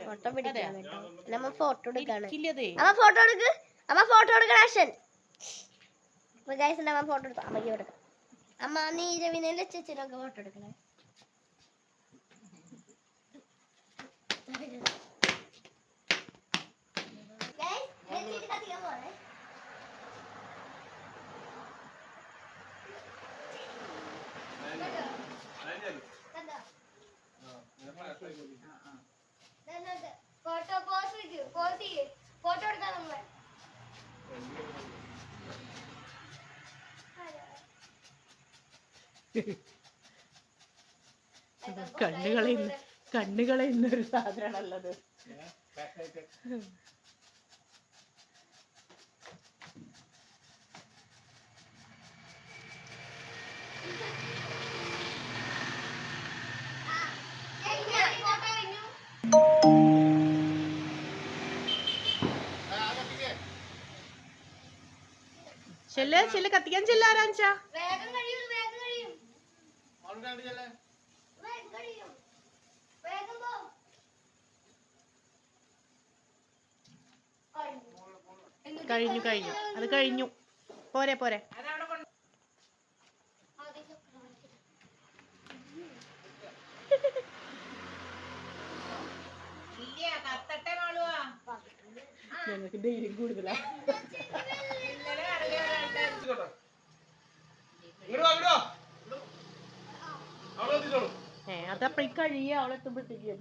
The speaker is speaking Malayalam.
ഫോട്ടോ പിടിക്കാൻ കേട്ടോ. നമ്മ ഫോട്ടോ എടുക്കാണ്. അമ്മ ഫോട്ടോ എടുക്ക്. അമ്മ ഫോട്ടോ എടുക്കണ ആക്ഷൻ. അപ്പൊ ഗൈസ് അമ്മ ഫോട്ടോ എടുത്തു. അമ്മയ്ക്ക് എടുക്കാം. അമ്മ നീ രവിനെ ചേച്ചിനൊക്കെ ഫോട്ടോ എടുക്കണേ. ഫോട്ടോ പോസ് ചെയ്യൂ. ഫോട്ടോ എടുക്കാം നമ്മളെ. കണ്ണുകളെ ഇന്നൊരു സാധനമാണുള്ളത്. ചെല്ല് കത്തിക്കാൻ ചെല്ലാരാച്ചാ. കഴിഞ്ഞു അത് കഴിഞ്ഞു. പോരെ ഞങ്ങൾക്ക് ധൈര്യം കൂടുതലാ. അതപ്പഴ കഴിയ അവളെത്തുമ്പോഴത്തേക്കും